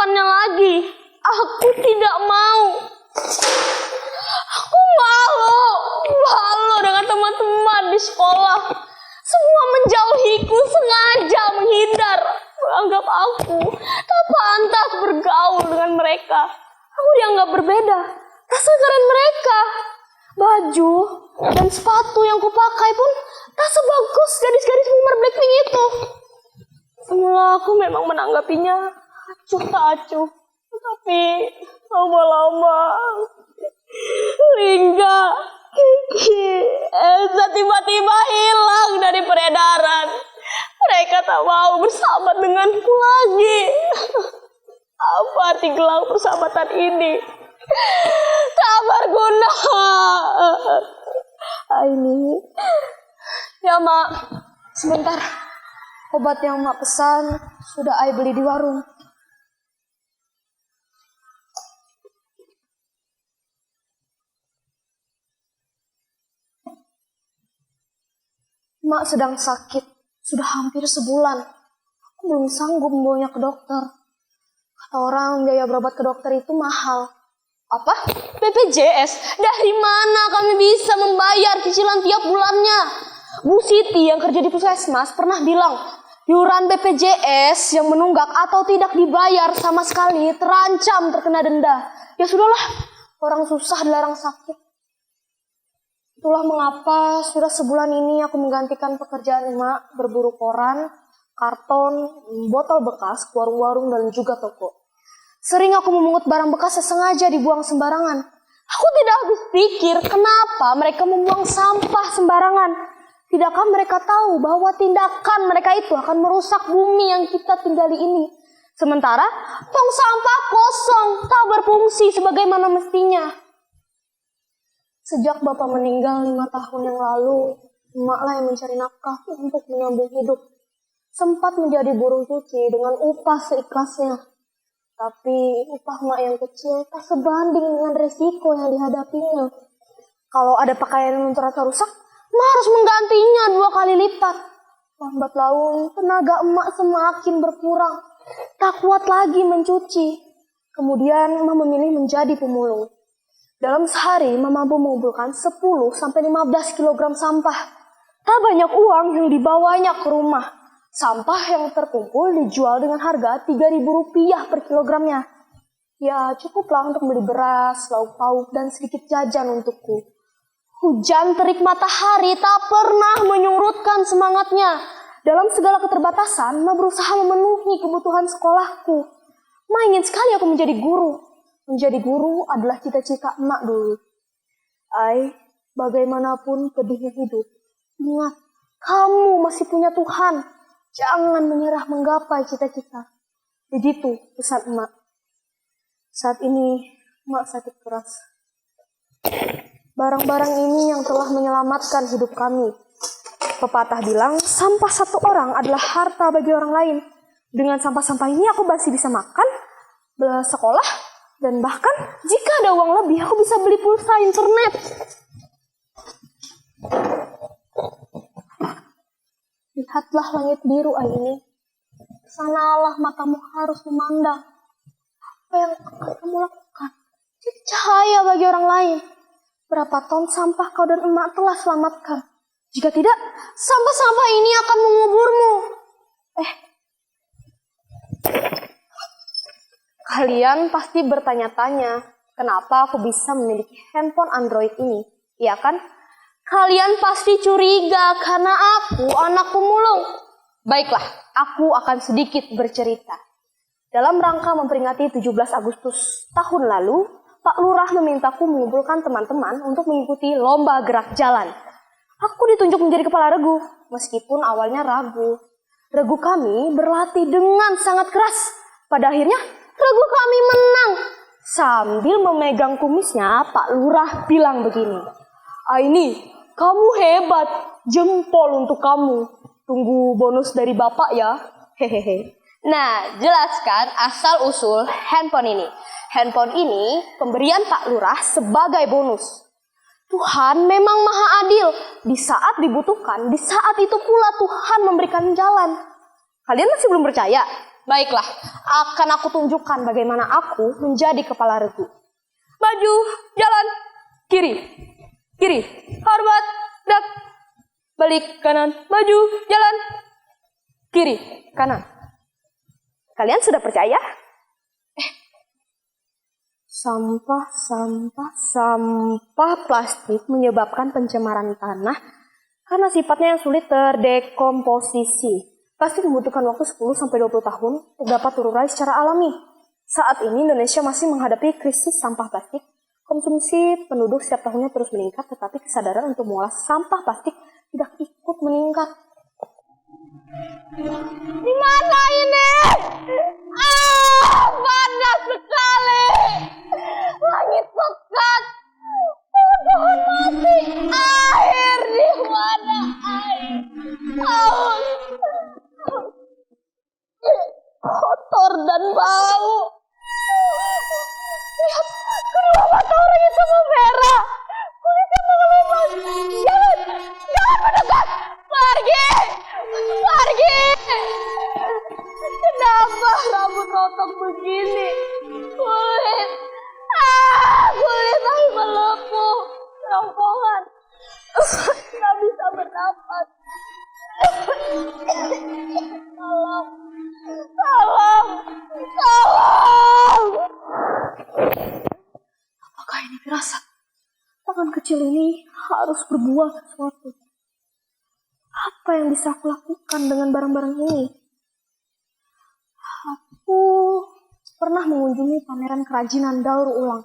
melakukannya lagi. Aku tidak mau. Aku malu dengan teman-teman di sekolah. Semua menjauhiku, sengaja menghindar, menganggap aku tak pantas bergaul dengan mereka. Aku dianggap berbeda, tak sekeren mereka. Baju dan sepatu yang kupakai pun tak sebagus gadis-gadis boomer Blackpink itu. Semula aku memang menanggapinya acuh tak acuh. Tapi lama-lama Lingga, Kiki, Elsa tiba-tiba hilang dari peredaran. Mereka tak mau bersahabat denganku lagi. Apa arti gelang persahabatan ini? Tak berguna. Ini. Ya, Mak. Sebentar. Obat yang Mak pesan sudah Ai beli di warung. Mak sedang sakit, sudah hampir sebulan. Aku belum sanggup membawanya ke dokter. Kata orang biaya berobat ke dokter itu mahal. Apa? BPJS? Dari mana kami bisa membayar cicilan tiap bulannya? Bu Siti yang kerja di puskesmas pernah bilang, iuran BPJS yang menunggak atau tidak dibayar sama sekali terancam terkena denda. Ya sudahlah, orang susah dilarang sakit. Itulah mengapa sudah sebulan ini aku menggantikan pekerjaan emak berburu koran, karton, botol bekas, ke warung-warung dan juga toko. Sering aku memungut barang bekas yang sengaja dibuang sembarangan. Aku tidak habis pikir kenapa mereka membuang sampah sembarangan. Tidakkah mereka tahu bahwa tindakan mereka itu akan merusak bumi yang kita tinggali ini? Sementara tong sampah kosong, tak berfungsi sebagaimana mestinya. Sejak bapak meninggal 5 tahun yang lalu, emaklah yang mencari nafkah untuk menyambung hidup. Sempat menjadi buruh cuci dengan upah seikhlasnya. Tapi upah emak yang kecil tak sebanding dengan resiko yang dihadapinya. Kalau ada pakaian yang terasa rusak, emak harus menggantinya 2 kali lipat. Lambat laun, tenaga emak semakin berkurang. Tak kuat lagi mencuci. Kemudian emak memilih menjadi pemulung. Dalam sehari, mampu mengumpulkan 10-15 kg sampah. Tak banyak uang yang dibawanya ke rumah. Sampah yang terkumpul dijual dengan harga Rp3.000 per kilogramnya. Ya, cukuplah untuk beli beras, lauk pauk, dan sedikit jajan untukku. Hujan terik matahari tak pernah menyurutkan semangatnya. Dalam segala keterbatasan, Ma berusaha memenuhi kebutuhan sekolahku. Ma ingin sekali aku menjadi guru. Menjadi guru adalah cita-cita emak dulu. Ai, bagaimanapun pedihnya hidup, ingat, kamu masih punya Tuhan. Jangan menyerah menggapai cita-cita. Begitu pesan emak. Saat ini, emak sakit keras. Barang-barang ini yang telah menyelamatkan hidup kami. Pepatah bilang, sampah satu orang adalah harta bagi orang lain. Dengan sampah-sampah ini aku masih bisa makan, sekolah, dan bahkan jika ada uang lebih, aku bisa beli pulsa internet. Lihatlah langit biru ini. Sanalah matamu harus memandang. Apa yang akan kamu lakukan? Jadi cahaya bagi orang lain. Berapa ton sampah kau dan emak telah selamatkan? Jika tidak, sampah-sampah ini akan menguburmu. Kalian pasti bertanya-tanya, kenapa aku bisa memiliki handphone Android ini? Iya kan? Kalian pasti curiga karena aku anak pemulung. Baiklah, aku akan sedikit bercerita. Dalam rangka memperingati 17 Agustus tahun lalu, Pak Lurah memintaku mengumpulkan teman-teman untuk mengikuti lomba gerak jalan. Aku ditunjuk menjadi kepala regu, meskipun awalnya ragu. Regu kami berlatih dengan sangat keras. Pada akhirnya, regu kami menang. Sambil memegang kumisnya, Pak Lurah bilang begini, "Aini, kamu hebat, jempol untuk kamu. Tunggu bonus dari Bapak ya." Hehehe. Nah, jelaskan asal-usul handphone ini. Handphone ini pemberian Pak Lurah sebagai bonus. Tuhan memang maha adil. Di saat dibutuhkan, di saat itu pula Tuhan memberikan jalan. Kalian masih belum percaya? Baiklah, akan aku tunjukkan bagaimana aku menjadi kepala regu. Maju, jalan, kiri, kiri, hormat, dak, balik kanan, maju, jalan, kiri, kanan. Kalian sudah percaya? Sampah plastik menyebabkan pencemaran tanah karena sifatnya yang sulit terdekomposisi. Plastik membutuhkan waktu 10-20 tahun untuk dapat terurai secara alami. Saat ini Indonesia masih menghadapi krisis sampah plastik. Konsumsi penduduk setiap tahunnya terus meningkat, tetapi kesadaran untuk mengolah sampah plastik tidak ikut meningkat. Di mana ini? Panas sekali. Langit pekat. Pohon mati. Air di mana air? Kotor dan bau. Lihat, kedua mata orang itu merah. Kulitnya mengelupas. Jangan mendekat. Pergi. Kenapa rambut rontok begini? Kulit aku melepuh. Kerongkongan. Gak bisa bernapas. Tolong. Apakah ini firasat? Tangan kecil ini harus berbuat sesuatu. Apa yang bisa aku lakukan dengan barang-barang ini? Aku pernah mengunjungi pameran kerajinan daur ulang.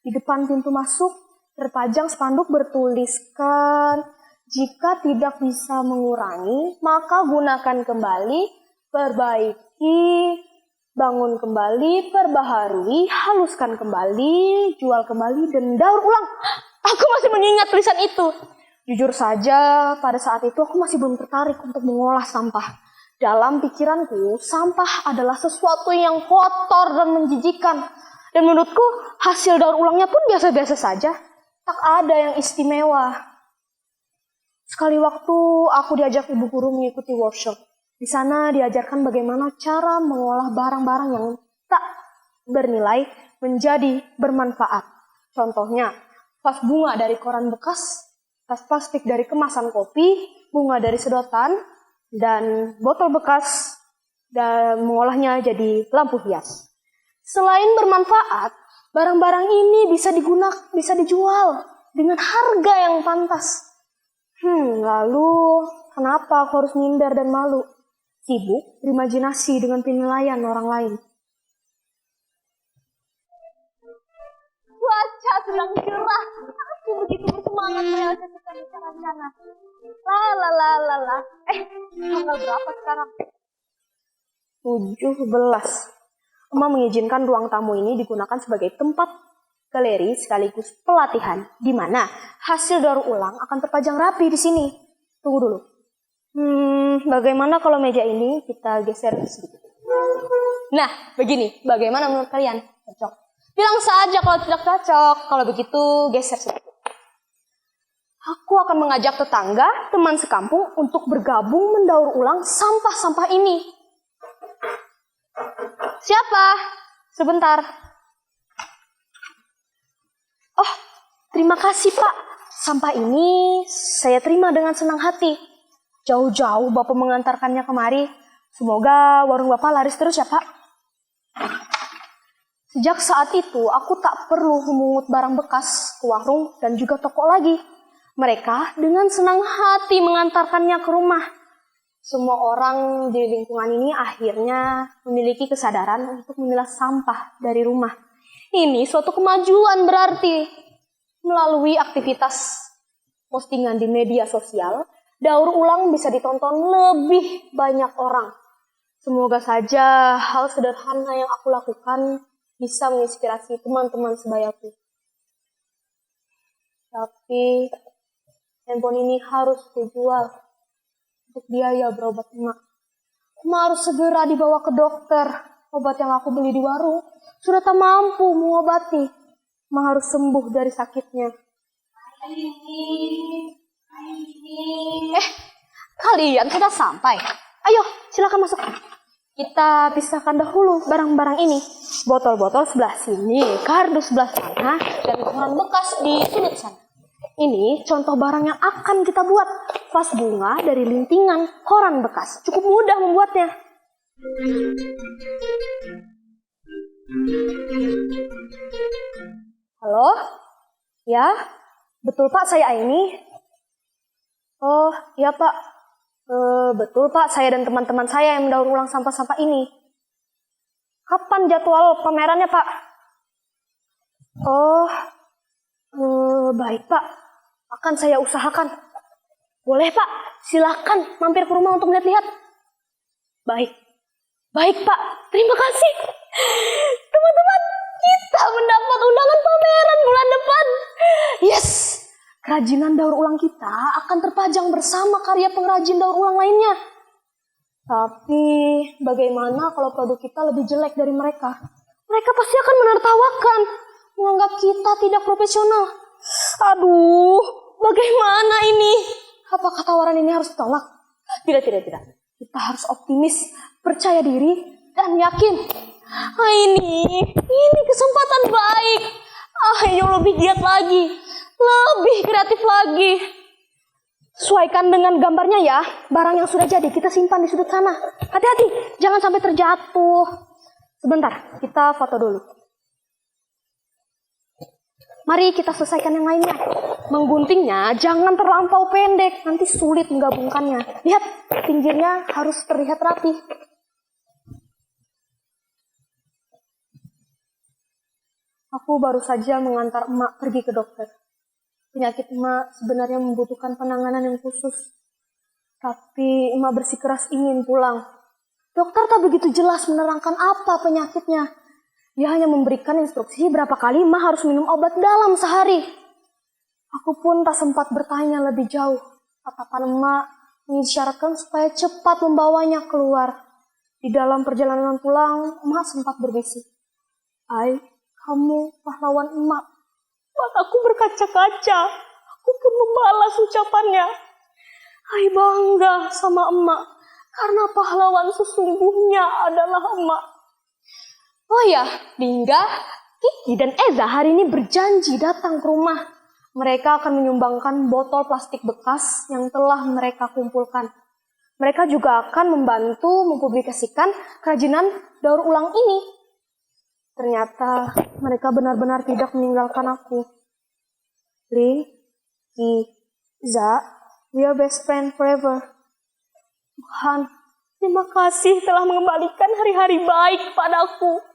Di depan pintu masuk terpajang spanduk bertuliskan, jika tidak bisa mengurangi, maka gunakan kembali, perbaiki, bangun kembali, perbaharui, haluskan kembali, jual kembali, dan daur ulang. Aku masih mengingat tulisan itu. Jujur saja, pada saat itu aku masih belum tertarik untuk mengolah sampah. Dalam pikiranku, sampah adalah sesuatu yang kotor dan menjijikan. Dan menurutku, hasil daur ulangnya pun biasa-biasa saja. Tak ada yang istimewa. Sekali waktu, aku diajak ibu guru mengikuti workshop. Di sana diajarkan bagaimana cara mengolah barang-barang yang tak bernilai menjadi bermanfaat. Contohnya, vas bunga dari koran bekas, tas plastik dari kemasan kopi, bunga dari sedotan, dan botol bekas, dan mengolahnya jadi lampu hias. Selain bermanfaat, barang-barang ini bisa dijual dengan harga yang pantas. Lalu kenapa aku harus minder dan malu? Sibuk berimajinasi dengan penilaian orang lain. Cuaca sedang cerah. Aku begitu bersemangat merealisasikan rencana-rencana. Tanggal berapa sekarang? 17. Emma mengizinkan ruang tamu ini digunakan sebagai tempat galeri sekaligus pelatihan, di mana hasil daur ulang akan terpajang rapi di sini. Tunggu dulu. Bagaimana kalau meja ini kita geser sedikit? Nah, begini. Bagaimana menurut kalian? Cocok? Bilang saja kalau tidak cocok. Kalau begitu, geser sedikit. Aku akan mengajak tetangga, teman sekampung untuk bergabung mendaur ulang sampah-sampah ini. Siapa? Sebentar. Oh, terima kasih Pak. Sampah ini saya terima dengan senang hati. Jauh-jauh Bapak mengantarkannya kemari. Semoga warung Bapak laris terus ya Pak. Sejak saat itu, aku tak perlu memungut barang bekas ke warung dan juga toko lagi. Mereka dengan senang hati mengantarkannya ke rumah. Semua orang di lingkungan ini akhirnya memiliki kesadaran untuk memilah sampah dari rumah. Ini suatu kemajuan berarti. Melalui aktivitas postingan di media sosial, daur ulang bisa ditonton lebih banyak orang. Semoga saja hal sederhana yang aku lakukan bisa menginspirasi teman-teman sebayaku. Tapi handphone ini harus dijual untuk biaya berobat emak. Emak harus segera dibawa ke dokter. Obat yang aku beli di warung sudah tak mampu mengobati. Emak harus sembuh dari sakitnya. Kalian sudah sampai. Ayo, silakan masuk. Kita pisahkan dahulu barang-barang ini. Botol-botol sebelah sini, kardus sebelah sana, dan koran bekas di sudut sana. Ini contoh barang yang akan kita buat. Vas bunga dari lintingan koran bekas. Cukup mudah membuatnya. Halo? Ya? Betul Pak, saya Aini. Oh, iya Pak. Betul Pak, saya dan teman-teman saya yang mendaur ulang sampah-sampah ini. Kapan jadwal pamerannya Pak? Oh, baik Pak. Akan saya usahakan. Boleh Pak, silahkan mampir ke rumah untuk melihat-lihat. Baik. Baik Pak, terima kasih. Teman-teman, kita mendapat undangan pameran bulan depan. Yes! Kerajinan daur ulang kita akan terpajang bersama karya pengrajin daur ulang lainnya. Tapi bagaimana kalau produk kita lebih jelek dari mereka? Mereka pasti akan menertawakan, menganggap kita tidak profesional. Aduh, bagaimana ini? Apakah tawaran ini harus ditolak? Tidak. Kita harus optimis, percaya diri, dan yakin. Ini kesempatan baik. Ayo lebih giat lagi, lebih kreatif lagi. Sesuaikan dengan gambarnya ya. Barang yang sudah jadi kita simpan di sudut sana. Hati-hati, jangan sampai terjatuh. Sebentar, kita foto dulu. Mari kita selesaikan yang lainnya. Mengguntingnya jangan terlampau pendek, nanti sulit menggabungkannya. Lihat, pinggirnya harus terlihat rapi. Aku baru saja mengantar emak pergi ke dokter. Penyakit emak sebenarnya membutuhkan penanganan yang khusus. Tapi emak bersikeras ingin pulang. Dokter tak begitu jelas menerangkan apa penyakitnya. Dia hanya memberikan instruksi berapa kali emak harus minum obat dalam sehari. Aku pun tak sempat bertanya lebih jauh. Tatapan emak mengisyaratkan supaya cepat membawanya keluar. Di dalam perjalanan pulang, emak sempat berbisik. "Ai, kamu pahlawan emak." Mataku berkaca-kaca. Aku pun membalas ucapannya. Ai bangga sama emak. Karena pahlawan sesungguhnya adalah emak. Oh ya, Dingga, Kiki, dan Eza hari ini berjanji datang ke rumah. Mereka akan menyumbangkan botol plastik bekas yang telah mereka kumpulkan. Mereka juga akan membantu mempublikasikan kerajinan daur ulang ini. Ternyata mereka benar-benar tidak meninggalkan aku. Ling, Ki, Za, we are best friend forever. Tuhan, terima kasih telah mengembalikan hari-hari baik padaku.